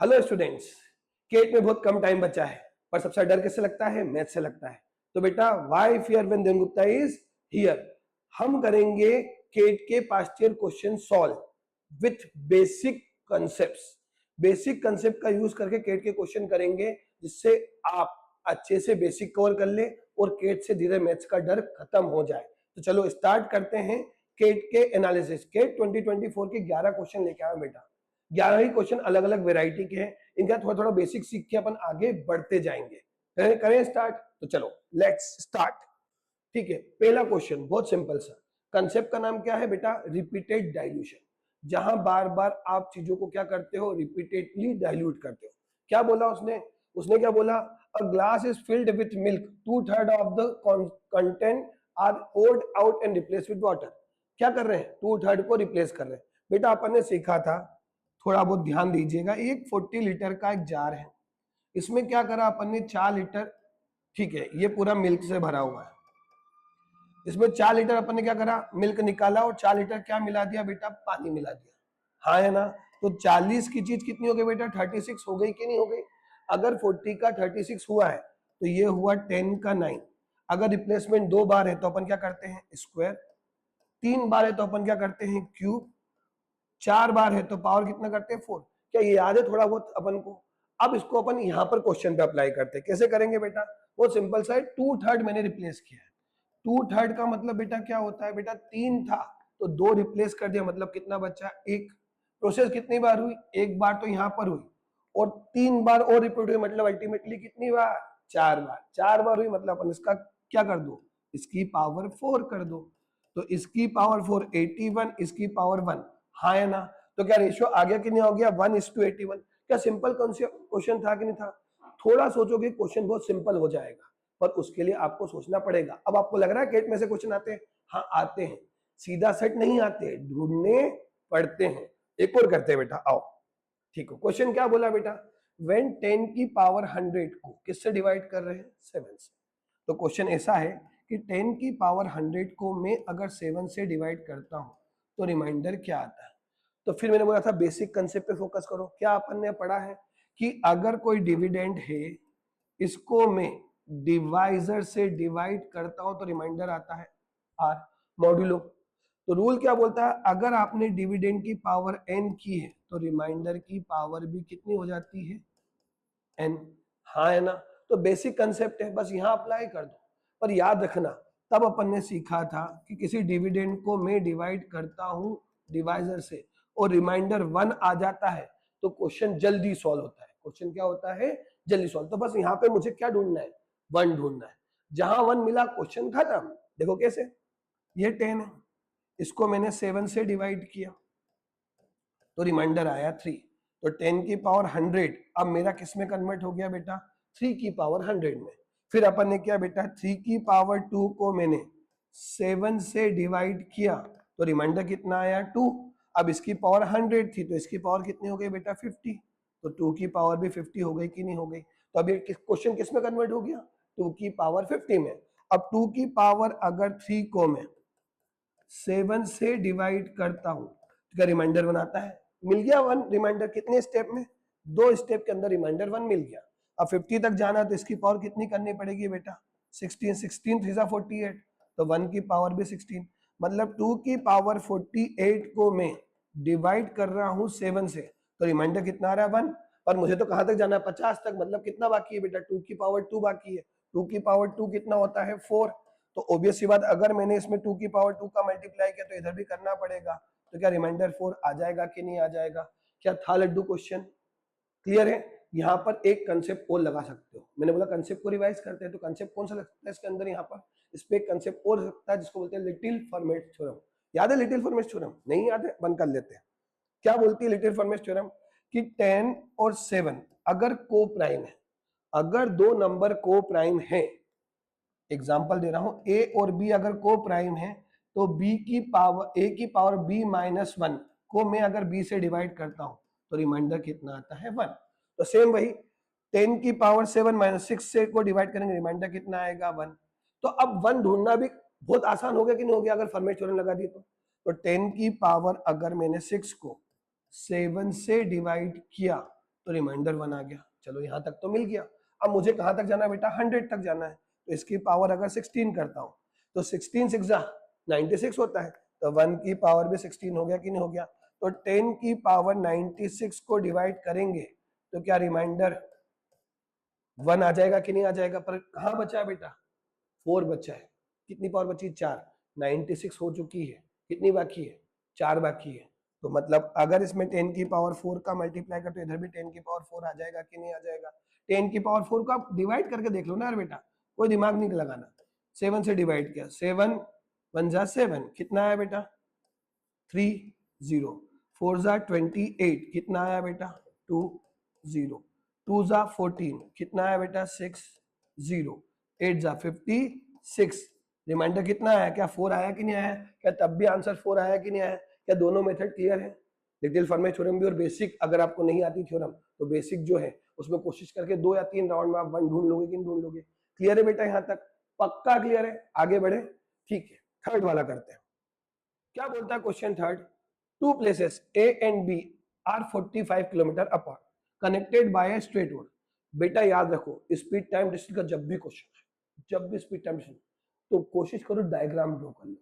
Hello students, cat में बहुत कम time बचा है, पर सबसे डर किससे लगता है? मैथ से लगता है। तो बेटा why fear when Dev Gupta is here, हम करेंगे केट के past year question solve with basic concepts. Basic concept का यूज करके केट के क्वेश्चन करेंगे, जिससे आप अच्छे से बेसिक कवर कर ले और केट से धीरे मैथ्स का डर खत्म हो जाए। तो चलो स्टार्ट करते हैं केट के एनालिसिस। केट 2024 के 11 क्वेश्चन लेके आया बेटा। 11 ही क्वेश्चन अलग अलग वेराइटी के हैं, इनका थोड़ा थोड़ा बेसिक सीख के अपन आगे बढ़ते जाएंगे। करें स्टार्ट? तो चलो लेट्स स्टार्ट। ठीक है, पहला क्वेश्चन बहुत सिंपल सा। कंसेप्ट का नाम क्या है बेटा? Repeated dilution. जहां बार बार आप चीजों को क्या करते हो? रिपीटेडली डाइल्यूट करते हो। क्या बोला उसने? उसने क्या बोला? A glass is filled with milk, 2/3 of the content are poured out and replace with water. क्या कर रहे हैं? 2/3 को रिप्लेस कर रहे हैं। बेटा अपन ने सीखा था, थोड़ा बहुत ध्यान दीजिएगा, एक 40 लीटर का एक जार है, इसमें क्या करा अपन ने? 4 लीटर, ठीक है, ये पूरा मिल्क से भरा हुआ है। इसमें 4 लीटर अपन ने क्या करा? मिल्क निकाला और 4 लीटर क्या मिला दिया बेटा? पानी मिला दिया। हाँ है ना? तो 40 की चीज कितनी हो गई बेटा? 36 हो गई कि नहीं हो गई? अगर 40 का 36 हुआ है तो ये हुआ 10 का 9। अगर रिप्लेसमेंट 2 बार है तो अपन क्या करते हैं? स्क्वायर। 3 बार है तो अपन क्या करते हैं? क्यूब। 4 बार है तो पावर कितना करते हैं? 4। क्या ये याद है थोड़ा बहुत अपन को? अब इसको अपन यहाँ पर क्वेश्चन पे अप्लाई करते हैं। कैसे करेंगे बेटा? वो सिंपल सा है, 2/3 मैंने रिप्लेस किया है। 2/3 का मतलब बेटा क्या होता है? बेटा 3 था तो 2 रिप्लेस कर दिया, मतलब कितना बचा? 1। प्रोसेस कितनी बार हुई? एक बार तो यहाँ पर हुई और 3 बार और रिपीट हुई, मतलब अल्टीमेटली कितनी बार? 4 बार। 4 बार हुई मतलब अपन इसका क्या कर दो? इसकी पावर 4 कर दो। तो इसकी पावर 4 81, इसकी पावर 1। हाँ है ना? तो क्या रेशियो आ गया कि नहीं हो गया? 1:81। क्या सिंपल क्वेश्चन था कि नहीं था? थोड़ा सोचोगे क्वेश्चन बहुत सिंपल हो जाएगा, पर उसके लिए आपको सोचना पड़ेगा। अब आपको लग रहा है केट में से क्वेश्चन आते हैं? हाँ आते हैं, सीधा सेट नहीं आते, ढूंढने पड़ते हैं। एक और करते हैं बेटा, आओ। ठीक है, क्वेश्चन क्या बोला बेटा? व्हेन 10 की पावर 100 को किससे डिवाइड कर रहे हैं? 7 से। तो क्वेश्चन ऐसा है कि 10 की पावर 100 को मैं अगर 7 से डिवाइड करता हूं तो रिमाइंडर क्या आता है? तो फिर मैंने बोला था बेसिक कंसेप्ट पे फोकस करो। क्या अपन ने पढ़ा है कि अगर कोई डिविडेंड है, इसको मैं डिवाइजर से डिवाइड करता हूं तो रिमाइंडर आता है आर, मॉड्यूलो। तो रूल क्या बोलता है? अगर आपने डिविडेंड की पावर n की है तो रिमाइंडर की पावर भी कितनी हो जाती है? n। हाँ है ना? तो बेसिक कंसेप्ट है, बस यहां अप्लाई कर दो। पर याद रखना, तब अपन ने सीखा था कि किसी डिविडेंड को मैं डिवाइड करता हूं डिवाइजर से और रिमाइंडर 1 आ जाता है तो क्वेश्चन जल्दी सॉल्व होता है। क्वेश्चन क्या होता है? जल्दी सॉल्व। तो बस यहाँ पे मुझे क्या ढूंढना है? 1 ढूंढना है। जहां 1 मिला क्वेश्चन खत्म। देखो कैसे, ये 10 है, इसको मैंने 7 से डिवाइड किया तो रिमाइंडर आया 3। तो 10 की पावर 100 अब मेरा किस में कन्वर्ट हो गया बेटा? 3 की पावर 100 में। फिर अपन ने क्या बेटा? 3 की पावर 2 को मैंने 7 से डिवाइड किया तो रिमाइंडर कितना आया? 2। अब इसकी पावर 100 थी तो इसकी पावर कितनी हो गई बेटा? 50। तो 2 की पावर भी 50 हो गई कि नहीं हो गई? तो अब ये क्वेश्चन किस में कन्वर्ट हो गया? 2 की पावर 50 में। अब 2 की पावर अगर 3 को मैं 7 से डिवाइड करता हूं तो क्या रिमाइंडर 1 आता है? मिल गया 1 रिमाइंडर। कितने स्टेप में? 2 स्टेप के अंदर रिमाइंडर 1 मिल गया। अब 50 तक जाना तो इसकी पावर कितनी करनी पड़ेगी बेटा? 16। 16 3 48, तो 1 की पावर भी 16। मतलब 2 की पावर 48 को मैं डिवाइड कर रहा हूं 7 से तो रिमाइंडर कितना आ रहा है? 1। और मुझे तो कहां तक जाना है? 50 तक। मतलब कितना बाकी है बेटा? 2 की पावर 2 बाकी है। 2 की पावर 2 कितना होता है? 4। तो ऑब्वियस सी बात, अगर मैंने इसमें 2 की पावर 2 का मल्टीप्लाई किया तो इधर भी करना पड़ेगा। तो क्या रिमाइंडर 4 आ जाएगा कि नहीं आ जाएगा? क्या था लड्डू क्वेश्चन? क्लियर है? यहाँ पर एक कंसेप्ट और लगा सकते हो। मैंने बोला कंसेप्ट को रिवाइज करते हैं, तो कंसेप्ट कौन सा लगता है इसके अंदर? यहाँ पर इस पे एक कंसेप्ट और लगता है जिसको बोलते हैं लिटिल फॉर्मेट थ्योरम। याद है लिटिल फॉर्मेट थ्योरम? नहीं याद है? बंद कर लेते हैं। क्या बोलती है लिटिल फॉर्मेट थ्योरम? कि 10 और 7 अगर को प्राइम है, अगर दो नंबर को प्राइम है, एग्जाम्पल दे रहा हूं, ए और बी अगर को प्राइम है तो बी की पावर ए की पावर बी -1 को मैं अगर बी से डिवाइड करता हूं तो रिमाइंडर कितना आता है? 1। तो सेम वही 10 की पावर 7 -6 से को डिवाइड करेंगे, रिमाइंडर कितना आएगा? 1। तो अब 1 ढूंढना भी बहुत आसान हो गया कि नहीं हो गया अगर फॉर्मेट थ्योरम लगा दी तो 10 की पावर अगर मैंने 6 को 7 से डिवाइड किया तो रिमाइंडर 1 आ गया। चलो यहाँ तक तो मिल गया। अब मुझे कहाँ तक जाना है बेटा, 100 तक जाना है। तो इसकी पावर अगर 16 करता हूँ तो 16 6 96 होता है, तो 1 की पावर भी 16 हो गया कि नहीं हो गया। तो 10 की पावर 96 को डिवाइड करेंगे तो क्या रिमाइंडर 1 आ जाएगा कि नहीं आ जाएगा। पर कहाँ बचा है बेटा, 4 बचा है। कितनी पावर बची, 4। 96 हो चुकी है, कितनी बाकी है, 4 बाकी है। तो मतलब अगर इसमें 10 की पावर 4 का मल्टीप्लाई कर तो इधर भी 10 की पावर 4 आ जाएगा कि नहीं आ जाएगा। 10 की पावर 4 का डिवाइड करके देख लो ना यार बेटा, कोई दिमाग नहीं लगाना। 7 से डिवाइड किया, 7 1 जा 7, कितना आया बेटा 3 0, 4 जा 28, कितना आया बेटा 2 0, 2 जा 14, कितना आया बेटा 6 0, 8 जा 56, रिमाइंडर कितना आया, क्या 4 आया कि नहीं आया, क्या तब भी आंसर 4 आया कि नहीं आया। क्या दोनों मेथड क्लियर है। लिटिल फर्मे थ्योरम भी और बेसिक अगर आपको नहीं आती थ्योरम तो बेसिक जो है उसमें कोशिश करके 2 या 3 राउंड में आप 1 ढूंढ लोगे कि नहीं ढूंढ लोगे। क्लियर है बेटा, यहाँ तक पक्का क्लियर है, आगे बढ़े। ठीक है, थर्ड वाला करते हैं। क्या बोलता है question third, two places A and B are 45 kilometre apart connected by a straight road. बेटा याद रखो स्पीड टाइम डिस्टेंस का जब भी क्वेश्चन है, जब भी स्पीड टाइम डिस्टेंस तो कोशिश करो डायग्राम ड्रॉ कर लो।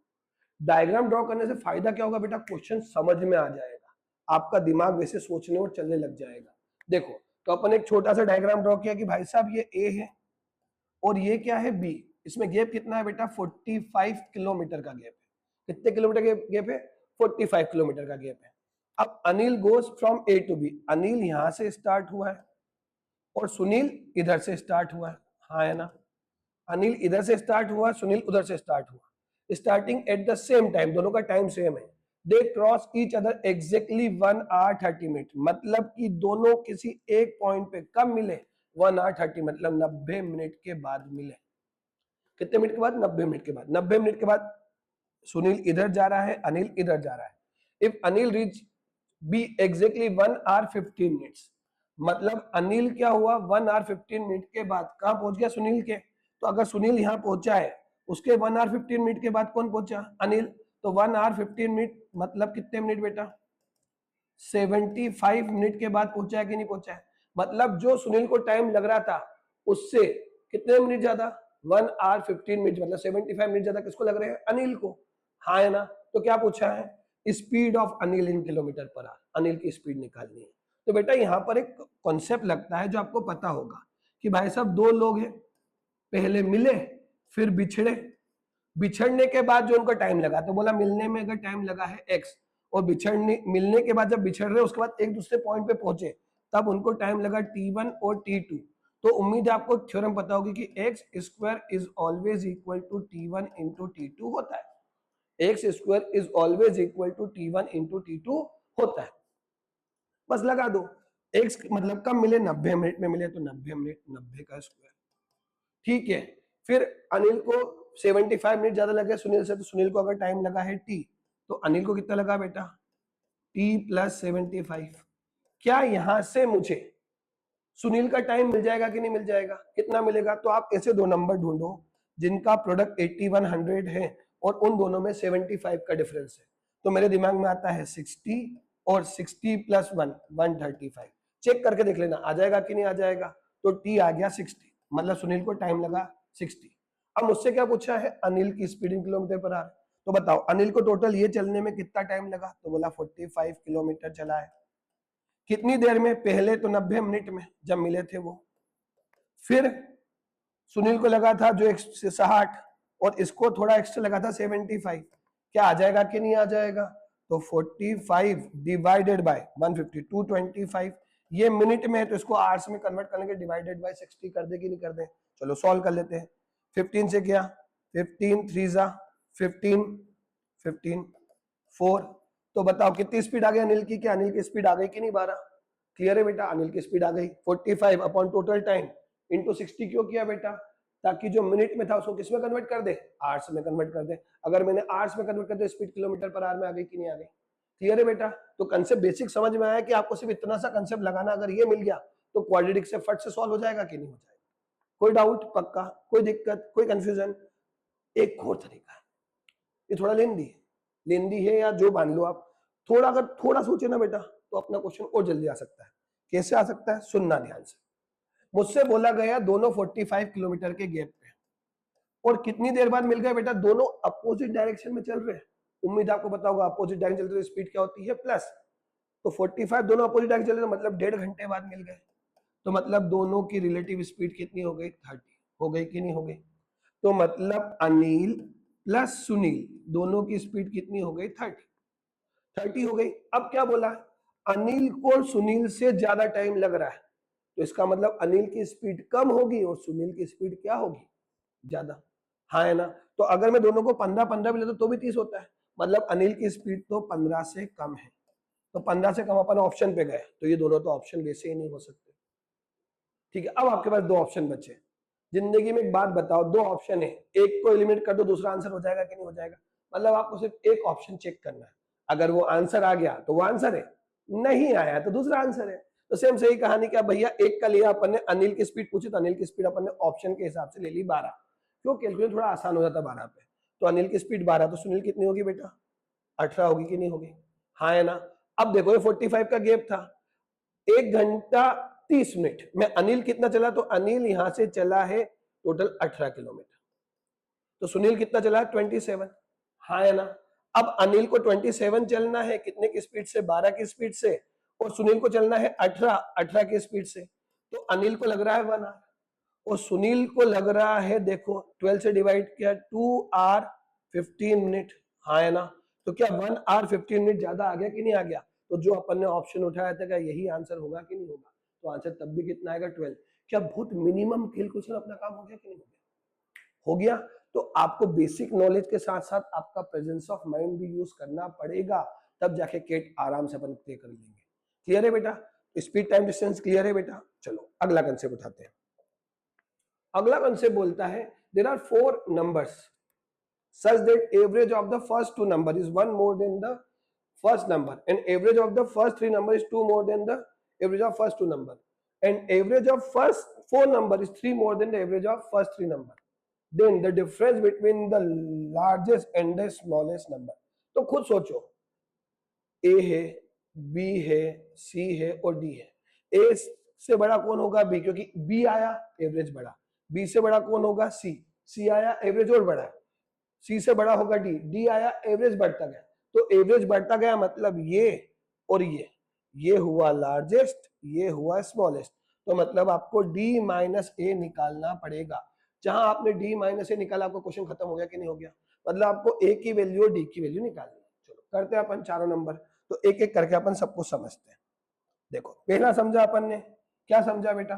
डायग्राम ड्रॉ करने से फायदा क्या होगा बेटा, क्वेश्चन समझ में आ जाएगा, आपका दिमाग वैसे सोचने और चलने लग जाएगा। देखो तो अपन एक छोटा सा डायग्राम ड्रॉ किया कि भाई साहब ये ए है और ये क्या है बी, इसमें गैप कितना है बेटा 45 किलोमीटर का गैप है। कितने किलोमीटर का गैप है, 45 किलोमीटर का गैप है। अब Anil goes from A to B, Anil यहां से स्टार्ट हुआ है और सुनील इधर से स्टार्ट हुआ है, हाँ है ना। अनिल इधर से स्टार्ट हुआ, सुनील उधर से स्टार्ट हुआ, starting at the same time, दोनों का टाइम सेम है। They cross each other exactly 1 hour 30 minutes, मतलब कि दोनों किसी एक पॉइंट पे कब मिले, 1 hour 30 मतलब 90 मिनट के बाद मिले। कितने मिनट के बाद, 90 मिनट के बाद। 90 मिनट के बाद सुनील इधर जा रहा है, अनिल इधर जा रहा है। If Anil reach B exactly 1 hour 15 minutes, मतलब अनिल क्या हुआ 1 hour 15 मिनट के बाद कहां पहुंच गया, सुनील के। तो अगर सुनील यहां पहुंचा है उसके 1 hour 15 मिनट के बाद कौन पहुंचा, अनिल। तो 1 hour 15 मिनट मतलब कितने मिनट बेटा, 75 मिनट के बाद पहुंचा है कि नहीं पहुंचा है। मतलब जो सुनील को टाइम लग रहा था उससे कितने मिनट ज्यादा, 1 hour 15 मिनट, मतलब 75 मिनट ज्यादा किसको लग रहे हैं, अनिल को, हाँ है ना। तो क्या पूछा है, speed of Anil in kilometre per hour, Anil की स्पीड निकालनी है। तो बेटा यहाँ पर एक कॉन्सेप्ट लगता है जो आपको पता होगा कि भाई साहब दो लोग हैं, पहले मिले फिर बिछड़े, बिछड़ने के बाद जो उनका टाइम लगा, तो बोला मिलने में अगर टाइम लगा है x और बिछड़ने मिलने के बाद जब बिछड़ रहे उसके बाद एक दूसरे पॉइंट पे पहुंचे तब उनको टाइम लगा t1 और t2। तो उम्मीद है आपको थ्योरम पता होगी कि X square is always equal to t1 into t2 होता है। X square is always equal to t1 into t2 होता है, बस लगा दो। एक्स मतलब कब मिले, 90 मिनट में मिले, तो 90 मिनट 90 का स्क्वायर। ठीक है, फिर अनिल को 75 मिनट ज्यादा लगे सुनील से, तो सुनील को अगर टाइम लगा है टी तो अनिल को कितना लगा बेटा, टी प्लस 75। क्या यहां से मुझे सुनील का टाइम मिल जाएगा कि नहीं मिल जाएगा, कितना मिलेगा। तो आप ऐसे दो नंबर ढूंढो जिनका प्रोडक्ट 8100 है और उन दोनों में 75 का डिफरेंस है। तो मेरे दिमाग में आता है 60 और 60 प्लस 1 135। चेक करके देख लेना आ जाएगा कि नहीं आ जाएगा। तो टी आ गया 60, मतलब सुनील को टाइम लगा 60। अब मुझसे क्या पूछा है, अनिल की speed in kilometre per hour. तो बताओ अनिल को टोटल ये चलने में कितना टाइम लगा, तो बोला 45 किलोमीटर चला है। कितनी देर में, पहले तो 90 मिनट में जब मिले थे वो, फिर सुनील को लगा था जो 60 और इसको थोड़ा एक्स्ट्रा लगा था 75। क्या आ जाएगा कि नहीं आ जाएगा। तो 45 डिवाइडेड बाय 150 225, ये मिनट में है तो इसको आवर्स में कन्वर्ट करने के डिवाइडेड बाय 60 कर दे कि नहीं कर दे। चलो सॉल्व कर लेते हैं। 15 से किया, 15 3 जा 15 15 4। तो बताओ कितनी स्पीड आ गई अनिल की, क्या अनिल की स्पीड आ गई कि नहीं 12। क्लियर है बेटा, अनिल की स्पीड आ गई। 45 अपॉन टोटल टाइम इंटू 60 क्यों किया बेटा, ताकि जो मिनट में था उसको किस में कन्वर्ट कर दे, आवर्स में कन्वर्ट कर दे। अगर मैंने आवर्स में कन्वर्ट कर दिया स्पीड किलोमीटर पर आवर में आ गई कि नहीं आ गई। क्लियर है बेटा। तो कंसेप्ट बेसिक समझ में आया कि आपको सिर्फ इतना सा कंसेप्ट लगाना, अगर ये मिल गया तो क्वाड्रेटिक से फट से सॉल्व हो जाएगा कि नहीं हो जाएगा। कोई डाउट, पक्का कोई दिक्कत, कोई कंफ्यूजन। एक और तरीका है, ये थोड़ा लेंदी है या जो मान लो आप, थोड़ा अगर थोड़ा सोचे ना बेटा तो अपना क्वेश्चन और जल्दी आ सकता है। कैसे आ सकता है, सुनना ध्यान से। मुझसे बोला गया दोनों 45 किलोमीटर के गैप पे, और कितनी देर बाद मिल गए बेटा, दोनों अपोजिट डायरेक्शन में चल रहे हैं। उम्मीद आपको पता होगा अपोजिट डायरेक्शन चलते स्पीड क्या होती है, प्लस। तो 45 दोनों अपोजिट डायरेक्शन चल रहे, मतलब 1.5 घंटे बाद मिल गए। तो मतलब दोनों की रिलेटिव स्पीड कितनी हो गई, 30 हो गई कि नहीं हो गई। तो मतलब अनिल प्लस सुनील दोनों की स्पीड कितनी हो गई, 30 हो गई। अब क्या बोला, अनिल को सुनील से ज्यादा टाइम लग रहा है, तो इसका मतलब अनिल की स्पीड कम होगी और सुनील की स्पीड क्या होगी, ज्यादा। हाँ है ना। तो अगर मैं दोनों को 15-15 भी लेता तो भी 30 होता है, मतलब अनिल की स्पीड तो 15 से कम है। तो 15 से कम अपन ऑप्शन पे गए, तो ये दोनों तो ऑप्शन वैसे ही नहीं हो सकते। ठीक है, अब आपके पास दो ऑप्शन बचे। जिंदगी में एक बात बताओ, दो ऑप्शन है, एक को एलिमिनेट कर दो, दूसरा आंसर हो जाएगा कि नहीं हो जाएगा। मतलब आपको सिर्फ एक ऑप्शन चेक करना है, अगर वो आंसर आ गया तो वो आंसर है, नहीं आया तो दूसरा आंसर है। तो सेम सही कहानी क्या भैया, एक का लिया अपन ने, अनिल की स्पीड पूछी तो अनिल की स्पीड अपन ने ऑप्शन के हिसाब से ले ली 12, क्यों, कैलकुलेट थोड़ा आसान हो जाता 12 पे। तो अनिल की स्पीड 12, तो सुनील कितनी होगी बेटा, 18 होगी कि नहीं होगी, हाँ है ना। अब देखो ये 45 का गैप था, 1 घंटा 30 मिनट में अनिल कितना चला, तो अनिल यहां से चला है टोटल 18 किलोमीटर। तो सुनील कितना चला है, 27, हाँ है ना। अब अनिल को 27 चलना है कितने की स्पीड से, 12 की स्पीड से, और सुनील को चलना है 18 की स्पीड से। तो अनिल को लग रहा है 1 आवर और सुनील को लग रहा है, देखो 12 से डिवाइड किया, 2 आवर 15 मिनट, हाँ है ना। तो क्या 1 आवर 15 मिनट ज्यादा आ गया कि नहीं आ गया। तो जो अपन ने ऑप्शन उठाया था क्या यही आंसर होगा कि नहीं होगा, तो आंसर तब भी कितना आएगा, 12। क्या बहुत मिनिमम कैलकुलेशन अपना काम हो गया कि नहीं हो गया, हो गया। तो आपको बेसिक नॉलेज के साथ साथ आपका प्रेजेंस ऑफ माइंड भी यूज करना पड़ेगा, तब जाके केट आराम से अपन तय कर लेंगे। क्लियर है बेटा, स्पीड टाइम डिस्टेंस क्लियर है बेटा। चलो अगला कंसेप्ट उठाते हैं। अगला कंसेप्ट बोलता है there are 4 numbers such that average of the first 2 number is 1 more than the first number and average of the first 3 number is 2 more than the average of first 2 number and average of first 4 number is 3 more than the average of first 3 number, then the difference between the largest and the smallest number। तो खुद सोचो, ए है, B है, सी है और D है। ए से बड़ा कौन होगा, बी, क्योंकि बी आया एवरेज बढ़ा। बी से बड़ा कौन होगा, सी, सी आया एवरेज और बढ़ा। सी से बड़ा होगा डी, डी आया एवरेज बढ़ता गया। तो एवरेज बढ़ता गया मतलब ये और ये हुआ लार्जेस्ट, ये हुआ स्मॉलेस्ट। तो मतलब आपको डी माइनस ए निकालना पड़ेगा। जहां आपने डी माइनस ए निकाला आपको क्वेश्चन खत्म हो गया कि नहीं हो गया। मतलब आपको ए की वैल्यू और डी की वैल्यू निकालनी है। चलो करते हैं अपन चारों नंबर, तो एक एक करके अपन सबको समझते हैं। देखो पहला समझा अपन ने, क्या समझा बेटा,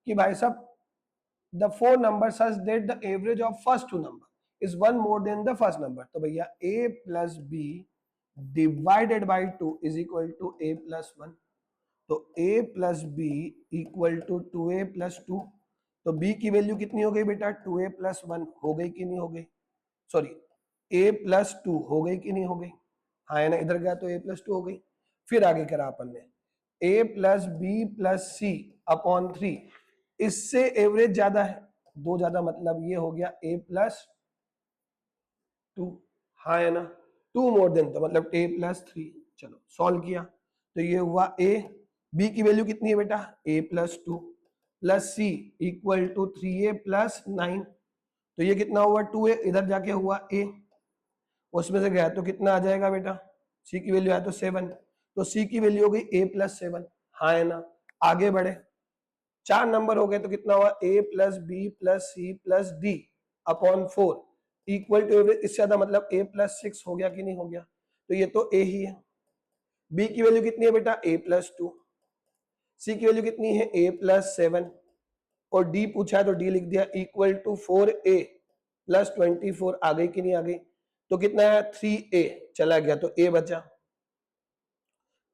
कि भाई साहब the 4 numbers such that the average of first 2 number is 1 more than the first number। तो भैया a plus b divided by 2 is equal to a plus 1। तो a plus b equal to 2a plus 2। तो b की value कितनी हो गई बेटा, 2a plus 1 हो गई कि नहीं हो गई, सॉरी a plus 2 हो गई कि नहीं हो गई, हाँ है ना। इधर गया तो a plus 2 हो गई। फिर आगे करा अपन ने a plus b plus c upon 3, इससे एवरेज ज्यादा है, 2 ज्यादा, मतलब ये हो गया a प्लस 2, हाँ है ना। 2 मोर देन तो मतलब a प्लस 3। चलो सॉल्व किया तो ये हुआ a, b की वैल्यू कितनी है बेटा, a plus 2 plus c equal to 3a plus 9। तो ये कितना हुआ 2a, इधर जाके हुआ a, उसमें से गया तो कितना आ जाएगा बेटा, c की वैल्यू है तो 7, तो c की वैल्यू हो गई a प्लस 7, हाँ है ना। आगे बढ़े, 4 नंबर हो गए तो कितना हुआ, a plus B plus C plus D upon 4 equal to average, इससे ज्यादा मतलब a प्लस 6 हो गया कि नहीं हो गया। तो ये तो a ही है। b की वैल्यू कितनी है बेटा, a प्लस 2, c की वैल्यू कितनी है, a प्लस 7, और d पूछा है तो d लिख दिया इक्वल टू 4a प्लस 24, आ गई कि नहीं आ गई। तो कितना है 3a चला गया तो a बचा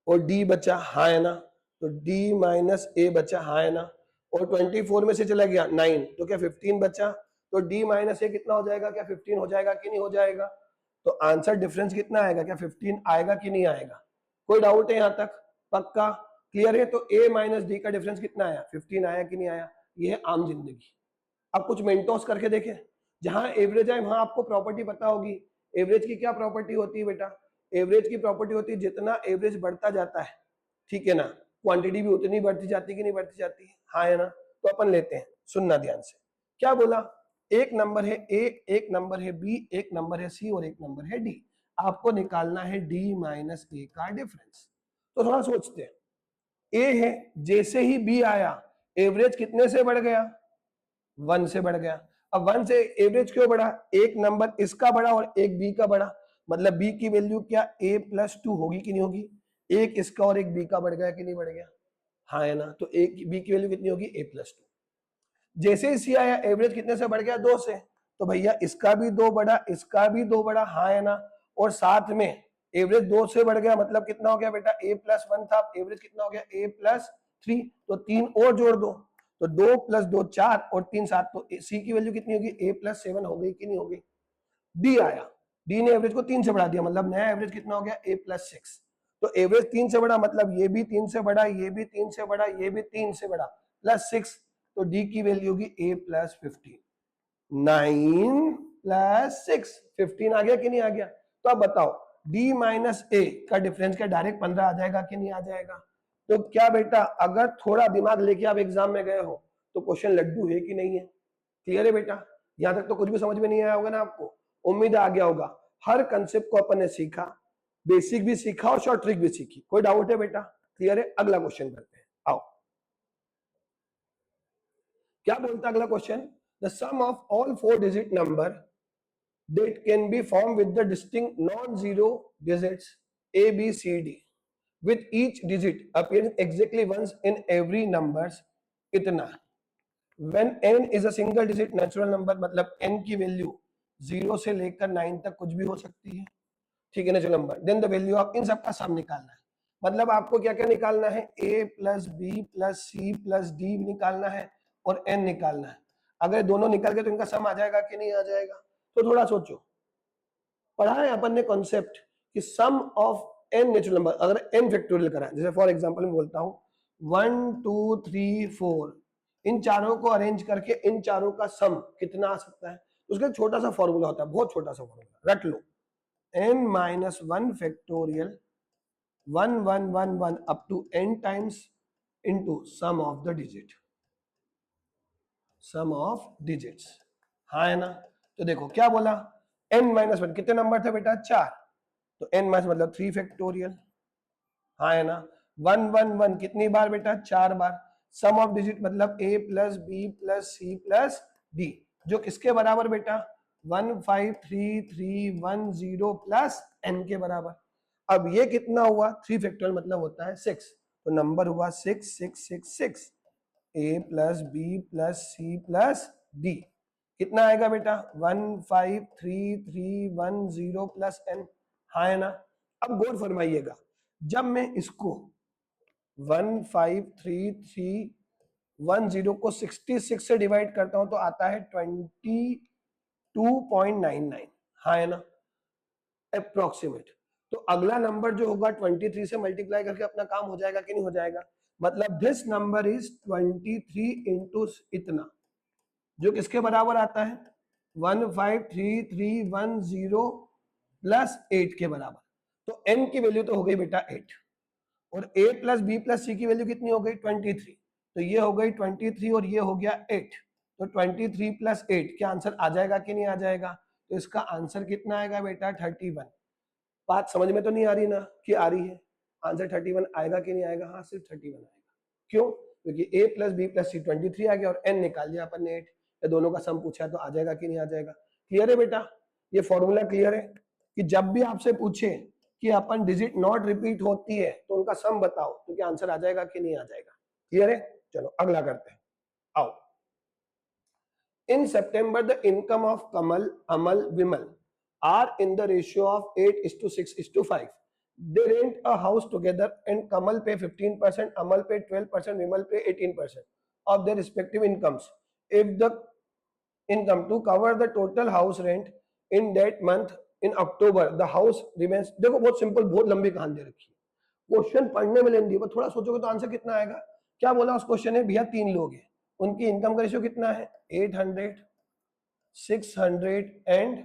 और d बचा, हाँ है ना। तो d माइनस a बचा, हाँ है ना। और 24 में से चला गया 9, तो क्या 15 बचा। तो d माइनस a कितना हो जाएगा, क्या 15 हो जाएगा कि नहीं हो जाएगा। तो आंसर डिफरेंस कितना आएगा, क्या 15 आएगा कि नहीं आएगा। कोई डाउट है यहाँ तक, पक्का क्लियर है। तो a माइनस डी का डिफरेंस कितना आया, 15 आया कि नहीं आया। ये है आम जिंदगी। अब कुछ मेंटोस करके देखें, जहां एवरेज है वहां आपको प्रॉपर्टी पता होगी। एवरेज की क्या प्रॉपर्टी होती है बेटा, एवरेज की प्रॉपर्टी होती है जितना एवरेज बढ़ता जाता है, ठीक है ना, क्वांटिटी भी उतनी बढ़ती जाती कि नहीं बढ़ती जाती है, हाँ है ना। तो अपन लेते हैं, सुनना ध्यान से। क्या बोला, एक नंबर है ए, एक नंबर है बी, एक नंबर है सी और एक नंबर है डी। आपको निकालना है डी माइनस ए का डिफरेंस। तो थोड़ा सोचते हैं, ए है, जैसे ही बी आया एवरेज कितने से बढ़ गया, 1 से बढ़ गया। अब 1 से एवरेज क्यों बढ़ा, एक नंबर इसका बढ़ा और एक बी का बढ़ा, मतलब बी की वैल्यू क्या a + 2 होगी कि नहीं होगी, एक इसका और एक बी का बढ़ गया कि नहीं बढ़ गया, हाँ है ना। तो एक बी की वैल्यू कितनी होगी a + 2। जैसे ही सी आया एवरेज कितने से बढ़ गया, 2 से, तो भैया इसका भी 2 बढ़ा, इसका भी 2 बढ़ा, हाँ है ना। और साथ में एवरेज 2 से बढ़ गया, मतलब कितना हो गया बेटा, a + 1 था, एवरेज कितना हो गया a + 3, तो 3 और जोड़ दो, तो 2 + 2 4 और 3 7, तो सी की वैल्यू कितनी होगी, a + 7 हो गई कि नहीं हो गई। डी आया, डी ने एवरेज को 3 से बढ़ा दिया, मतलब नया एवरेज कितना हो गया a + 6। तो एवरेज 3 से बढ़ा, मतलब ये भी 3 से बढ़ा, ये भी 3 से बढ़ा, ये भी 3 से बढ़ा, +6, तो डी की वैल्यू होगी a + 15। 9 + 6 15 आ गया कि नहीं आ गया। तो अब बताओ d माइनस ए का डिफरेंस क्या डायरेक्ट 15 आ जाएगा कि नहीं आ जाएगा। तो क्या बेटा, अगर थोड़ा दिमाग लेके आप एग्जाम में गए हो तो क्वेश्चन लड्डू है कि नहीं है। क्लियर है बेटा, यहां तक तो कुछ भी समझ में नहीं आया होगा ना आपको, उम्मीद आ गया होगा। हर कंसेप्ट को अपन ने सीखा, बेसिक भी सीखा और शॉर्ट ट्रिक भी सीखी। कोई डाउट है बेटा, क्लियर है। अगला क्वेश्चन करते हैं, आओ। क्या बोलता है अगला question, the sum of all 4 digit number that can be formed with the distinct non-zero digits a, b, c, d, with each digit appearing exactly once in every numbers इतना। when n is a single digit natural number, मतलब n की value 0 से लेकर 9 तक कुछ भी हो सकती है, ठीक है natural number, then the value of, इन सबका सम निकालना है। मतलब आपको क्या क्या निकालना है, a + b + c + d निकालना है और n निकालना है। अगर दोनों निकल गए तो इनका सम आ जाएगा कि नहीं आ जाएगा। तो थोड़ा सोचो, पढ़ा है अपन ने कॉन्सेप्ट कि सम ऑफ n नेचुरल नंबर, अगर n फैक्टोरियल करा है, जैसे फॉर एग्जांपल मैं बोलता हूं 1 2 3 4, इन चारों को अरेंज करके इन चारों का सम कितना आ सकता है। उसका एक छोटा सा फॉर्मूला होता है, बहुत छोटा सा फॉर्मूला, रट लो, n - 1 factorial 1 1 1 1 up to n times into sum of the digit, sum of digits, हाँ है ना। तो देखो क्या बोला, n - 1 कितने नंबर थे बेटा, 4, तो n माइनस मतलब 3 फैक्टोरियल, हाँ है ना। 1 1 1 कितनी बार बेटा, 4 बार। सम ऑफ डिजिट मतलब a + b + c + d, जो किसके बराबर बेटा, 1 5 3 3 1 0 + n के बराबर। अब ये कितना हुआ, 3 फैक्टोरियल मतलब होता है 6, तो नंबर हुआ 6 6 6 6, a + b + c + d कितना आएगा बेटा, 1 5 3 3 1 0 + n, हाँ है ना। अब गौर फरमाइएगा, जब मैं इसको 1 5 3 3 1 0 को 66 से डिवाइड करता हूं तो आता है 22.99, हाँ है ना, अप्रोक्सीमेट। तो अगला नंबर जो होगा 23 से मल्टीप्लाई करके अपना काम हो जाएगा कि नहीं हो जाएगा। मतलब दिस नंबर इज 23 इंटू इतना, जो किसके बराबर आता है, 153310 + 8 के बराबर। तो n की वैल्यू तो हो गई बेटा 8, और a + b + c की वैल्यू कितनी हो गई, 23, तो ये हो गई 23 और ये हो गया 8, तो 23 + 8 क्या आंसर आ जाएगा कि नहीं आ जाएगा। तो इसका आंसर कितना आएगा बेटा, 31। बात समझ में तो नहीं आ रही ना, कि आ रही है, आंसर 31 आएगा कि नहीं आएगा, हाँ सिर्फ 31 आएगा। क्यों, क्योंकि a + b + c 23 आ गया और n निकाल दिया अपन ने 8, या दोनों का सम पूछा है तो आ जाएगा कि नहीं आ जाएगा। क्लियर है बेटा, ये फॉर्मूला क्लियर है कि जब भी आपसे पूछे कि अपन डिजिट नॉट रिपीट होती है तो उनका सम बताओ, क्योंकि आंसर आ जाएगा कि नहीं आ जाएगा। क्लियर है, चलो अगला करते हैं, आओ। In September the income of Kamal Amal Vimal are in the ratio of 8:6:5. They rent a house together and Kamal pay 15%, Amal pay 12%, Vimal pay 18% of their respective incomes. If the income to cover the total house rent in that month in October, the house remains. देखो बहुत simple, बहुत लंबी कहानी दे रखी है, question पढ़ने में लेंदी है, पर थोड़ा सोचोगे तो आंसर कितना आएगा। क्या बोला उस क्वेश्चन है, भैया 3 लोग हैं, उनकी इनकम का रेशियो कितना है, 800 600 एंड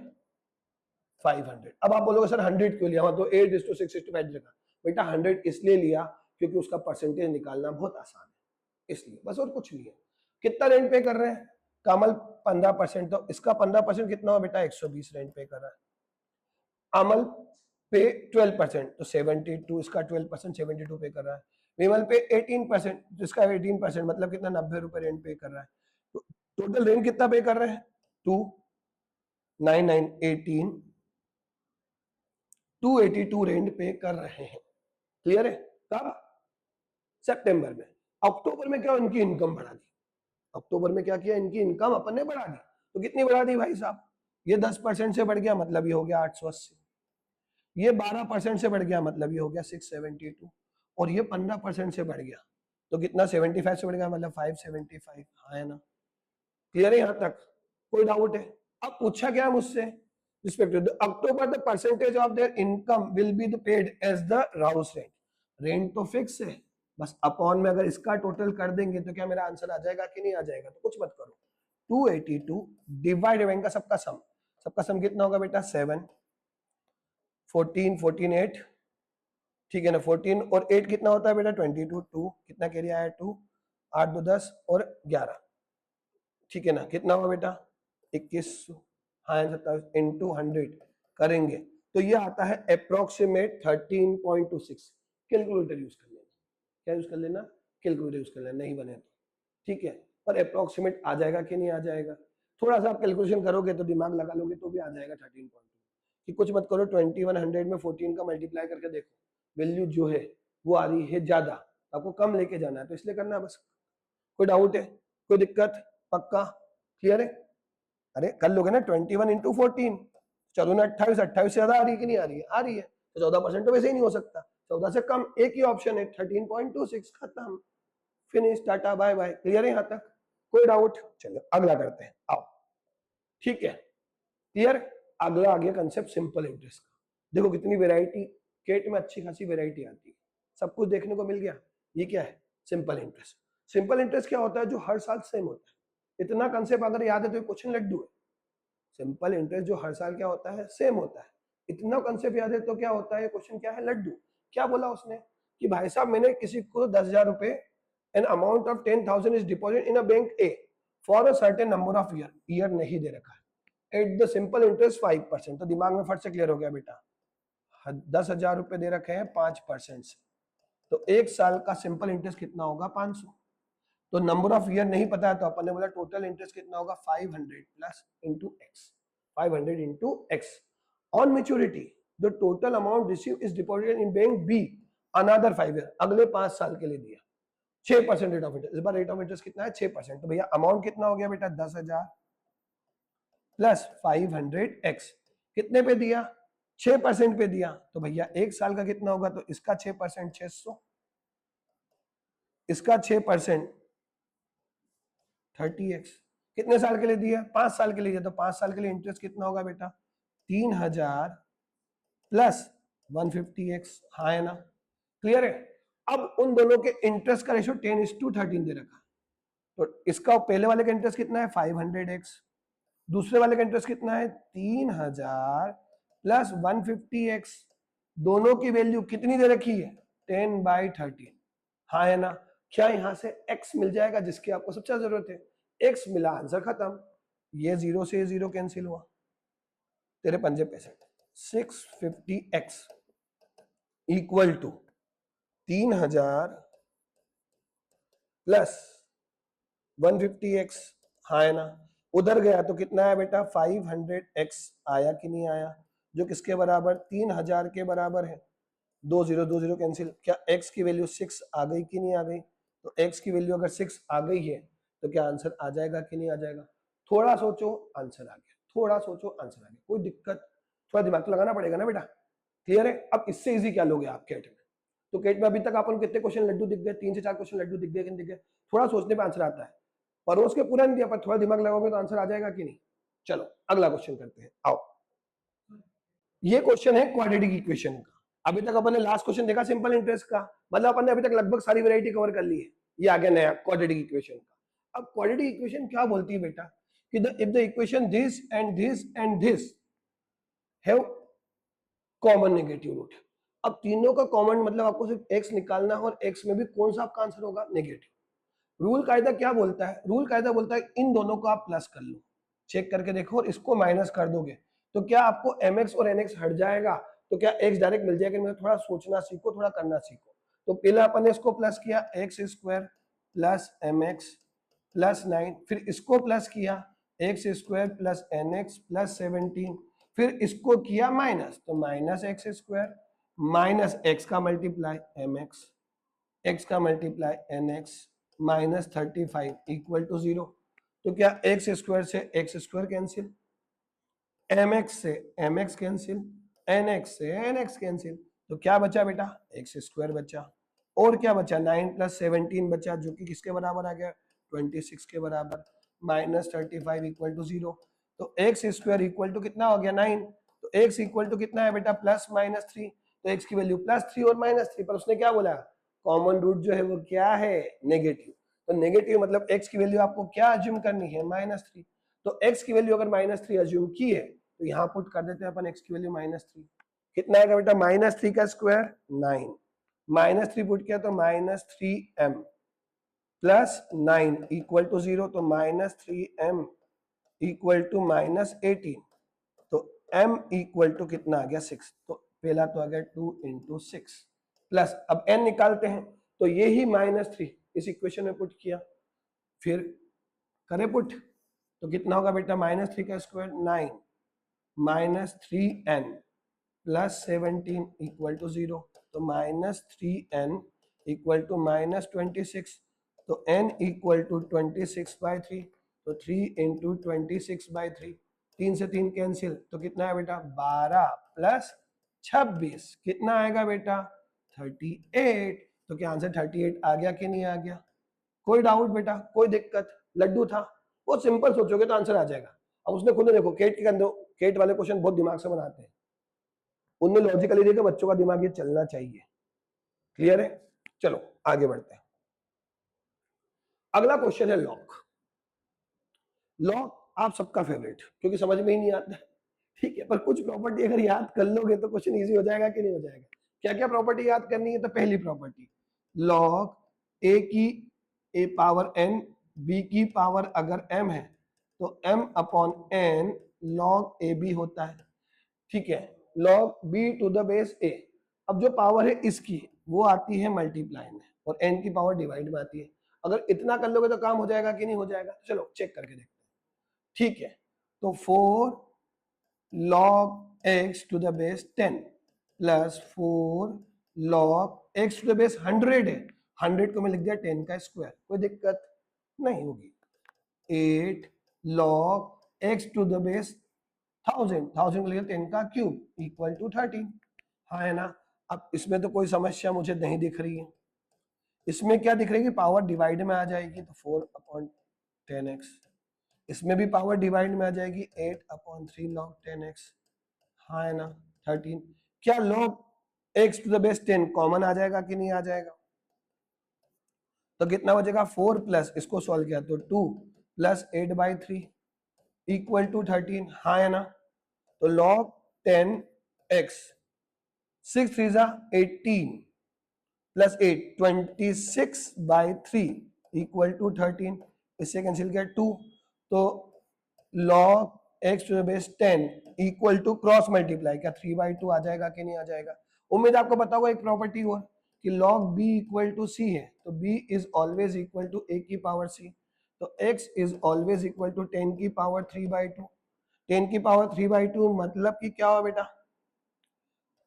500। अब आप बोलोगे सर 100 क्यों लिया, तो 8:6:5 लिखा। बेटा 100 इसलिए लिया क्योंकि उसका परसेंटेज निकालना बहुत आसान है, इसलिए बस, और कुछ नहीं है। कितना रेंट पे कर रहे हैं? कमल 15%, तो इसका 15% कितना हो बेटा? 120 रेंट पे कर रहा है। अमल पे 12%, तो 72, इसका 12% 72 पे कर रहा है। विमल पे 18%, जिसका 18% मतलब कितना? 90 रुपए रेंट पे कर रहा है। तो टोटल रेंट कितना पे कर रहे हैं? 2 9 9 18 282 रेंट पे कर रहे हैं। क्लियर है? कब? सितंबर में। अक्टूबर में क्या इनकी इनकम बढ़ा दी? अक्टूबर में क्या किया? इनकी इनकम अपन ने बढ़ा दी। तो कितनी बढ़ा दी भाई साहब? ये 10% से बढ़ गया, मतलब ये हो गया 880। ये 12% से बढ़ गया, मतलब ये हो गया 672। और ये 15% से बढ़ गया तो कितना? 75 से बढ़ गया, मतलब 575। हाँ है ना? क्लियर है यहाँ तक? कोई डाउट है? अब पूछा गया मुझसे, respective October the percentage of their income will be paid as the house rent. Rent तो फिक्स है, बस अपॉन में अगर इसका टोटल कर देंगे तो क्या मेरा आंसर आ जाएगा कि नहीं आ जाएगा? तो कुछ मत करो, 282 डिवाइड इनका सबका सम कितना होगा बेटा? 7 14 14 8, ठीक है ना? 14 और 8 कितना होता है बेटा? 22। 2 कितना कैरी आया? 2 8 2 10 और 11, ठीक है ना? कितना हुआ बेटा? 2100। हाँ 27 इंटू 100 करेंगे तो ये आता है अप्रोक्सीमेट 13.26। कैलकुलेटर यूज कर लेना। क्या यूज कर लेना? कैलकुलेटर यूज कर लेना, नहीं बने तो ठीक है, पर अप्रोक्सीमेट आ जाएगा कि नहीं आ जाएगा? थोड़ा सा आप कैलकुलेशन करोगे तो दिमाग लगा लोगे तो भी आ जाएगा 13.2। कि कुछ मत करो, 2100 में 14 का मल्टीप्लाई करके देखो, वैल्यू जो है वो आ रही है ज्यादा, आपको कम लेके जाना है तो इसलिए करना है बस। कोई डाउट है? कोई दिक्कत? पक्का? क्लियर है? अरे कर लोगे ना 21 इंटू 14, चलो ना 28, 28 से ज्यादा आ रही है कि नहीं आ रही है? आ रही है, तो 14% तो वैसे ही नहीं हो सकता, 14 से कम एक ही ऑप्शन है 13.26, खत्म, finish, tata bye bye. Clear है यहाँ तक? कोई डाउट? चलो अगला करते हैं, आओ। ठीक है, क्लियर? अगला आ गया कंसेप्ट सिंपल इंटरेस्ट का। देखो कितनी वेराइटी, केट में अच्छी खासी वेराइटी आती है, सब कुछ देखने को मिल गया। ये क्या है? Simple interest. सिंपल इंटरेस्ट क्या होता है? जो हर साल सेम होता है। इतना कंसेप्ट अगर याद है तो क्वेश्चन लड्डू है। सिंपल इंटरेस्ट जो हर साल क्या होता है? सेम होता है। इतना कंसेप्ट याद है तो क्या होता है? क्वेश्चन क्या है? लड्डू। क्या बोला उसने कि भाई साहब मैंने किसी को 10,000 रुपए, an amount of 10,000 is deposit in a bank A for a certain number of year, year नहीं दे रखा है, एट द सिंपल इंटरेस्ट 5%। तो दिमाग में फट से क्लियर हो गया बेटा, 10,000 रुपए दे रखे हैं 5% से, तो एक साल का सिंपल इंटरेस्ट कितना होगा? 500। तो नंबर ऑफ ईयर नहीं पता है तो अपन ने बोला टोटल इंटरेस्ट कितना होगा? 500 plus into x, 500 into x. On maturity the total amount receive is deposited in bank be another 5 year, अगले 5 साल के लिए दिया 6% रेट ऑफ इंटरेस्ट। इस बार रेट ऑफ इंटरेस्ट कितना है? 6%। तो भैया अमाउंट कितना हो गया बेटा? 10,000 प्लस 500 एक्स, कितने पे दिया? 6% पे दिया, तो भैया एक साल का कितना होगा? तो इसका 6% 600, इसका 6% 30x। कितने साल के लिए दिया? 5 साल के लिए दिया, तो 5 साल के लिए इंटरेस्ट कितना होगा बेटा? 3,000 प्लस 150x। हाँ है ना? क्लियर है? अब उन दोनों के इंटरेस्ट का रेशियो 10:13 दे रखा, तो इसका पहले वाले का इंटरेस्ट कितना है? 500x, दूसरे वाले का इंटरेस्ट कितना है? 3,000 प्लस 150x। दोनों की वैल्यू कितनी दे रखी है? 10/13। हाँ है ना? क्या यहां से x मिल जाएगा जिसकी आपको सबसे ज्यादा जरूरत है? x मिला, आंसर खत्म। ये 0 से 0 कैंसिल हुआ, तेरे पंजे पैसे। 650x equal to 3,000 plus 150x। हाँ है ना? उधर गया तो कितना है बेटा? 500x आया कि नहीं आया? जो किसके बराबर? 3,000 के बराबर है। 2 0 कैंसिल। क्या x की वैल्यू 6 आ गई कि नहीं आ गई? तो x की वैल्यू अगर 6 आ गई है तो क्या आंसर आ जाएगा कि नहीं आ जाएगा? थोड़ा सोचो, आंसर आ गया। थोड़ा सोचो, आंसर आ गया। कोई दिक्कत? थोड़ा दिमाग तो लगाना पड़ेगा ना बेटा। क्लियर है? अब इससे इजी क्या लोगे आप केट में? तो केट में अभी तक आपको कितने क्वेश्चन लड्डू दिख गए? 3 से 4 क्वेश्चन लड्डू दिख गए कि नहीं दिख गए? थोड़ा सोचने पे आंसर आता है, परोस के पूरा नहीं दिया पर थोड़ा दिमाग लगाओगे तो आंसर आ जाएगा कि नहीं? चलो अगला क्वेश्चन करते हैं, आओ। ये क्वेश्चन है क्वाड्रेटिक इक्वेशन का। अभी तक अपन ने लास्ट क्वेश्चन देखा सिंपल इंटरेस्ट का, मतलब अपन ने अभी तक लगभग सारी वैरायटी कवर कर ली है। ये आ गया नया क्वाड्रेटिक इक्वेशन का। अब क्वाड्रेटिक इक्वेशन क्या बोलती है बेटा कि if the equation this and this and this have common negative root. अब तीनों का कॉमन मतलब आपको सिर्फ x निकालना है और x में भी कौन सा आपका आंसर होगा, नेगेटिव। रूल कायदा क्या बोलता है, रूल कायदा बोलता है इन दोनों को आप प्लस कर लो, चेक करके देखो, और इसको माइनस कर दोगे तो क्या आपको mx और nx हट जाएगा, तो क्या x डायरेक्ट मिल जाएगा। मुझे थोड़ा सोचना सीखो, थोड़ा करना सीखो। तो पहला अपन ने इसको प्लस किया, X square plus mx plus 9, फिर इसको प्लस किया X square plus nx plus 17, फिर इसको किया माइनस, तो minus X square minus X का मल्टीप्लाई mx, x का multiply nx minus 35 equal to 0। तो क्या एक्स स्क्वायर से एक्स स्क्वायर कैंसिल, mx से mx कैंसिल, nx से nx कैंसिल, तो क्या बचा बेटा, एक्स स्क्वायर बचा, और क्या बचा 9 प्लस 17 बचा, जो कि किसके बराबर आ गया, 26 के बराबर, माइनस 35 इक्वल टू 0। तो एक्स स्क्वायर इक्वल टू कितना हो गया 9, तो एक्स इक्वल टू कितना है बेटा, प्लस माइनस 3, तो एक्स की वैल्यू प्लस 3 और माइनस 3, पर उसने क्या बोला, कॉमन रूट जो है वो क्या है, नेगेटिव। तो नेगेटिव मतलब एक्स की वैल्यू आपको क्या अज्यूम करनी है, -3। तो एक्स की वैल्यू अगर -3 अज्यूम की है तो यहाँ पुट कर देते हैं अपन एक्स की वैल्यू -3, कितना आएगा बेटा, -3 का स्क्वायर 9, -3 पुट किया तो -3m प्लस 9 इक्वल टू 0, तो -3m इक्वल टू -18, तो m इक्वल टू कितना आ गया 6, तो पहला तो आ गया 2 इंटू 6 प्लस, अब n निकालते हैं तो ये ही -3 इस इक्वेशन में पुट किया, फिर करें पुट, तो कितना होगा बेटा, -3 का square 9 -3n plus 17 equal to 0, तो -3n इक्वल टू -26, तो n इक्वल टू 26/3, तो 3 इंटू 26/3, 3 से 3 कैंसिल, तो कितना है बेटा 12 प्लस 26, कितना आएगा बेटा 38। तो क्या आंसर 38 आ गया कि नहीं आ गया, कोई डाउट बेटा, कोई दिक्कत, लड्डू था, बहुत सिंपल सोचोगे तो आंसर आ जाएगा। अब उसने खुद देखो केट के अंदर, केट वाले क्वेश्चन बहुत दिमाग से बनाते हैं, उनमें लॉजिकली देखा बच्चों का दिमाग ये चलना चाहिए, क्लियर है। चलो आगे बढ़ते हैं, अगला क्वेश्चन है लॉग। लॉग आप सबका फेवरेट, क्योंकि समझ में ही नहीं आता, ठीक है, पर कुछ प्रॉपर्टी अगर याद कर लोगे तो क्वेश्चन इजी हो जाएगा कि नहीं हो जाएगा। क्या क्या प्रॉपर्टी याद करनी है, तो पहली प्रॉपर्टी, लॉग ए की ए पावर n, बी की पावर अगर m है तो m upon n log A B होता है, ठीक है, log b to the base a। अब जो पावर है इसकी वो आती है मल्टीप्लाई में और n की पावर डिवाइड में आती है, अगर इतना कर लोगे तो काम हो जाएगा कि नहीं हो जाएगा, चलो चेक करके देखते हैं, ठीक है। तो 4 log x to the base 10 plus 4 log x to the base 100 है, 100 को मैं लिख दिया 10 का स्क्वायर, कोई दिक्कत नहीं होगी। 8 log x to the base 1000, 1000 को लिख दिया 10 का क्यूब इक्वल टू 13, हाँ है ना। अब इसमें तो कोई समस्या मुझे नहीं दिख रही है, इसमें क्या दिख रही है कि पावर डिवाइड में आ जाएगी, तो 4/10x, इसमें भी पावर डिवाइड में आ जाएगी 8/3 log 10x, हाँ है ना 13। क्या log x to the base 10 common आ जाएगा कि नहीं आ जाएगा, तो कितना बचेगा 4 प्लस इसको सॉल्व किया तो 2 प्लस 8/3 इक्वल टू 13, हाँ है ना। तो log 10x 6 3 जा 18 प्लस 8 26/3 इक्वल टू 13, इससे कैंसिल किया 2, तो log x to the base 10 equal to cross multiply, क्या 3/2 आ जाएगा कि नहीं आ जाएगा। उम्मीद आपको पता होगा एक प्रॉपर्टी और कि log b equal to c है, तो b is always equal to a की पावर c, तो x is always equal to 10 की पावर 3/2, 10 की पावर 3/2 मतलब कि क्या हुआ बेटा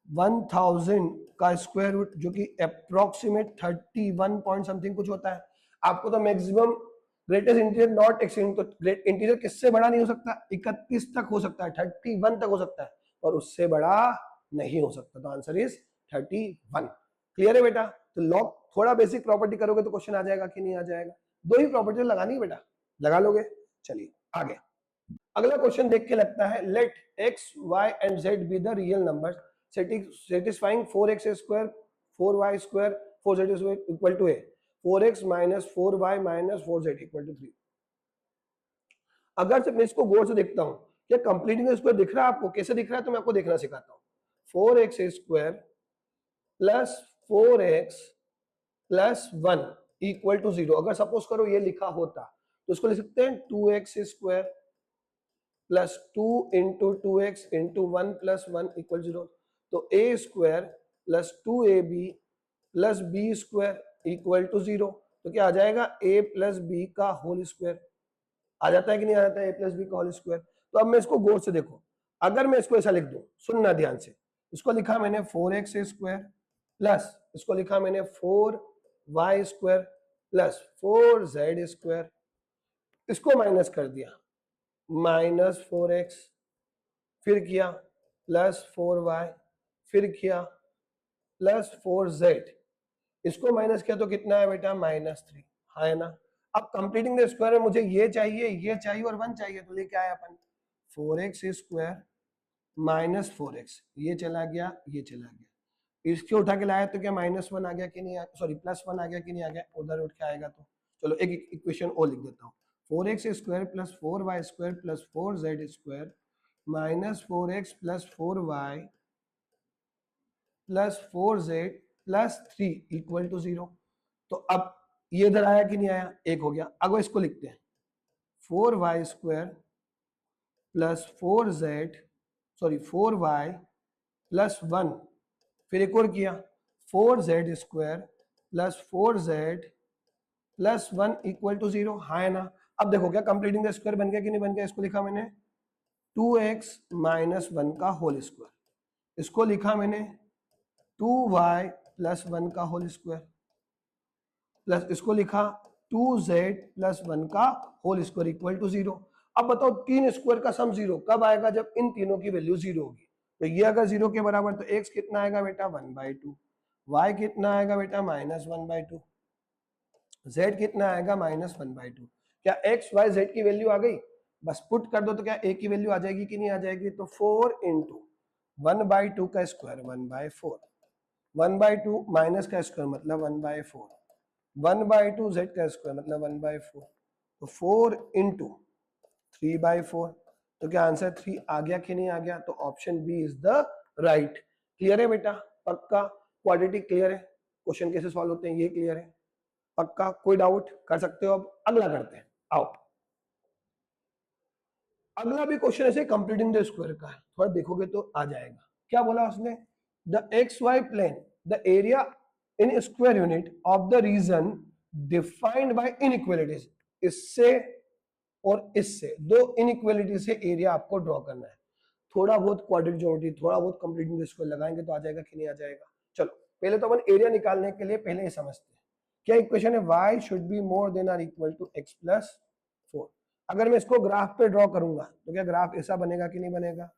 1000 का स्क्वायर रूट, जो कि अप्रोक्सीमेट 31 पॉइंट समथिंग कुछ होता है। आपको तो maximum greatest integer not exceeding, तो ग्रेट इंटीजर किससे बड़ा नहीं हो सकता, 31 तक हो सकता है, 31 तक हो सकता है, और उससे बड़ा नहीं हो सकता, तो आंसर इज 31। क्लियर है बेटा। तो लॉग थोड़ा बेसिक प्रॉपर्टी करोगे तो क्वेश्चन आ जाएगा कि नहीं आ जाएगा, दो ही प्रॉपर्टी लगानी है बेटा, लगा लोगे। चलिए आगे, अगला क्वेश्चन देख के लगता है let X Y and Z be the real numbers satisfying 4x square 4y square 4z square equal to a 4x minus 4y minus 4z equal to 3। अगर से मैं इसको गौर से देखता हूं, क्या कंप्लीटिंग स्क्वायर दिख रहा है आपको, कैसे दिख रहा है, तो मैं आपको देखना सिखाता हूं। 4x square plus 4x plus 1 equal to 0। अगर सपोज करो ये लिखा होता तो इसको लिख सकते हैं 2x square plus 2 into 2x into 1 plus 1 equal 0। तो a square plus 2ab plus B square equal to 0। तो क्या आ जाएगा a प्लस बी का होल स्क्वायर। आ जाता है कि नहीं आ जाता है a प्लस बी का होल स्क्वायर। तो अब मैं इसको गौर से देखो, अगर मैं इसको ऐसा लिख दूं, सुनना ध्यान से, इसको लिखा मैंने 4x स्क्वायर प्लस इसको लिखा मैंने 4y square plus 4z square, इसको माइनस कर दिया माइनस 4x, फिर किया प्लस 4y, फिर किया प्लस 4z, इसको माइनस किया तो कितना है बेटा -3, है ना। अब कंप्लीटिंग द स्क्वायर में मुझे ये चाहिए और 1 चाहिए, तो लेके आए अपन 4x स्क्वायर माइनस 4x, ये चला गया ये चला गया, इसके उठा के लाया तो क्या -1 आ गया कि नहीं, सॉरी +1 आ गया कि नहीं आ गया, उधर उठ के आएगा। तो चलो एक इक्वेशन और लिख देता हूँ, 4x square plus 4y square plus 4z square minus 4x plus 4y plus 4z plus 3 equal to 0। तो अब ये इधर आया कि नहीं आया, एक हो गया। अब इसको लिखते हैं 4y square plus 4y plus 1, फिर एक और किया 4z square plus 4z plus 1 equal to 0, हाँ है ना। अब देखो क्या कंप्लीटिंग द स्क्वायर बन गया कि नहीं बन गया, इसको लिखा मैंने 2x माइनस 1 का होल स्क्वायर, इसको लिखा मैंने 2y प्लस 1 का होल स्क्वायर प्लस इसको लिखा 2z प्लस 1 का होल स्क्वायर इक्वल टू 0। अब बताओ तीन स्क्वायर का सम 0 कब आएगा, जब इन तीनों की वैल्यू 0 होगी। तो ये अगर 0 के बराबर तो x कितना आएगा बेटा 1/2, y कितना आएगा बेटा -1/2, z कितना आएगा -1/2। क्या x y z की वैल्यू आ गई, बस पुट कर दो तो क्या a की वैल्यू आ जाएगी कि नहीं आ जाएगी। तो 4 इंटू 1/2 का स्क्वायर 1/4, 1/2 माइनस का स्क्वायर मतलब 1/4, 1/2 z का स्क्वायर मतलब 1/4, तो 4 इंटू 3/4। तो क्या आंसर 3 आ गया कि नहीं आ गया, तो option B is the right. Clear है बेटा, पक्का, क्वाड्रेटिक क्लियर है, क्वेश्चन कैसे सॉल्व होते हैं ये क्लियर है, पक्का, कोई डाउट कर सकते हो। अब अगला करते हैं, आओ अगला भी क्वेश्चन ऐसे कंप्लीटिंग द स्क्वायर का है, थोड़ा देखोगे तो आ जाएगा। क्या बोला उसने, the X Y plane, the area in square unit of the region defined by inequalities, इससे और इससे दो इनइक्वालिटी से एरिया आपको ड्रॉ करना है। थोड़ा बहुत क्वाड्रेटिक ज्योमेट्री, थोड़ा बहुत कंप्लीटिंग द स्क्वायर लगाएंगे तो आ जाएगा कि नहीं आ जाएगा। चलो पहले तो अपन एरिया निकालने के लिए पहले ही समझते हैं। क्या इक्वेशन है, y should be more than or equal to x plus 4। अगर मैं इसको ग्राफ पे ड्रॉ करूंगा तो क्या ग्राफ ऐसा बनेगा कि नहीं बनेगा,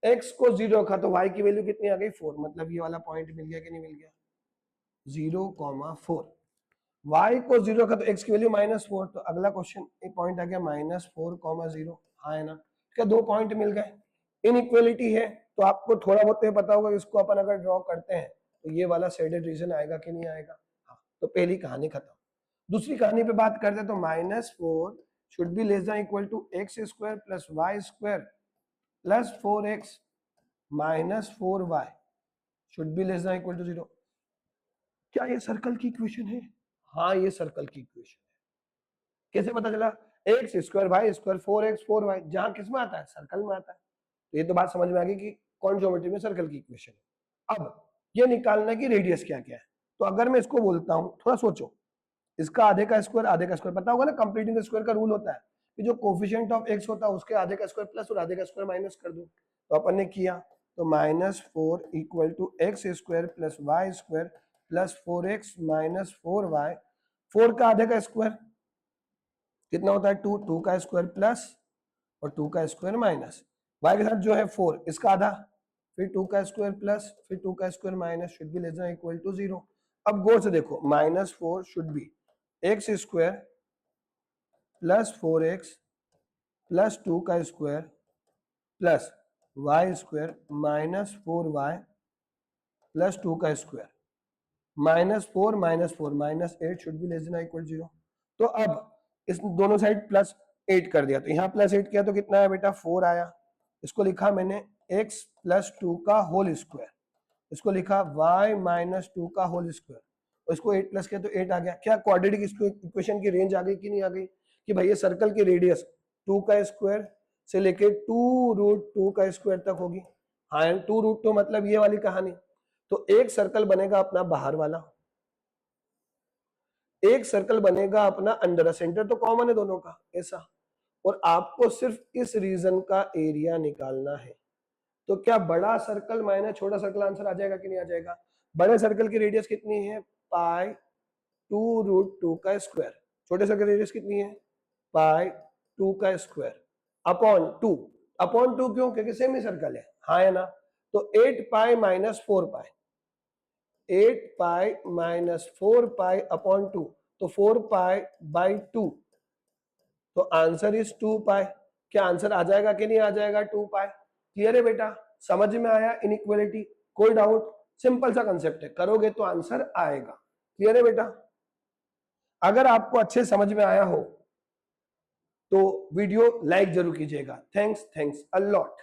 x को 0 रखा तो y की वैल्यू कितनी आ गई 4, मतलब ये वाला पॉइंट मिल गया कि नहीं मिल गया, 0,4। y को 0 रखा तो x की वैल्यू -4, तो अगला क्वेश्चन एक पॉइंट आ गया -4,0, हाँ है ना। क्या दो पॉइंट मिल गए, इनइक्वालिटी है तो आपको थोड़ा बहुत तो पता होगा, इसको अपन अगर ड्रॉ करते हैं तो ये वाला शेडेड रीजन आएगा कि नहीं आएगा। हाँ, तो पहली कहानी खत्म। दूसरी कहानी पे बात करते हैं, तो -4 should be less than equal to x square plus y square plus 4x minus 4y should be less than equal to 0। क्या ये सर्कल की इक्वेशन है, हाँ ये सर्कल की इक्वेशन है। कैसे पता चला, x square y square 4x 4y जहां किस में आता है, सर्कल में आता है। तो ये तो बात समझ में आ गई कि कौन ज्योमेट्री में सर्कल की इक्वेशन है। अब ये निकालना कि रेडियस क्या क्या है, तो अगर मैं इसको बोलता हूं, थोड़ा सोचो, इसका आधे का स्क्वायर पता होगा ना, कंप्लीटिंग स्क्वायर का रूल होता है कि जो कोफिशिएंट ऑफ x होता है उसके आधे का स्क्वायर प्लस और आधे का स्क्वायर माइनस कर दो। तो अपन ने किया, तो -4 equal to x square plus y square plus 4x minus 4y, 4 का आधे का स्क्वायर कितना होता है 2, 2 का स्क्वायर प्लस और 2 का स्क्वायर माइनस, y के साथ जो है 4 इसका आधा, फिर 2 का स्क्वायर प्लस फिर 2 का square minus should be less than equal to 0। अब गौर से देखो, -4 should be x square plus 4x plus 2 का square plus y square minus 4y plus 2 का square -4 -8 should be less than equal 0। तो अब इस दोनों साइड +8 कर दिया, तो यहाँ +8 किया तो कितना है बेटा 4 आया। इसको लिखा मैंने x प्लस 2 का होल स्क्वायर इसको लिखा y माइनस 2 का होल स्क्वायर, और इसको 8 प्लस किया तो 8 आ गया। क्या क्वाड्रेटिक इक्वेशन की रेंज आ गई कि नहीं आ गई? कि भाई ये सर्कल की रेडियस 2 का स्क्वायर से लेके 2√2 का स्क्वायर तक होगी। हाँ, 2√2 मतलब ये वाली कहानी। तो एक सर्कल बनेगा अपना बाहर वाला, एक सर्कल बनेगा अपना अंदर, सेंटर तो कॉमन है दोनों का ऐसा, और आपको सिर्फ इस रीजन का एरिया निकालना है। तो क्या बड़ा सर्कल माइनस छोटा सर्कल आंसर आ जाएगा कि नहीं आ जाएगा? बड़े सर्कल की रेडियस कितनी है? पाई 2√2 का स्क्वायर। छोटे सर्कल की रेडियस कितनी है? पाई 2 का स्क्वायर अपॉन 2। अपॉन 2 क्यों? क्योंकि सेम ही सर्कल है, हाँ है ना? तो 8 पाई माइनस 4 पाई, 8 पाई माइनस 4 पाई अपॉन 2, तो 4 पाई बाई 2, तो आंसर इज 2 पाई। क्या आंसर आ जाएगा कि नहीं आ जाएगा? 2 पाई। क्लियर है बेटा? समझ में आया इनइक्वालिटी? कोई डाउट? सिंपल सा कंसेप्ट है, करोगे तो आंसर आएगा। क्लियर है बेटा? अगर आपको अच्छे समझ में आया हो तो वीडियो लाइक जरूर कीजिएगा। Thanks a lot.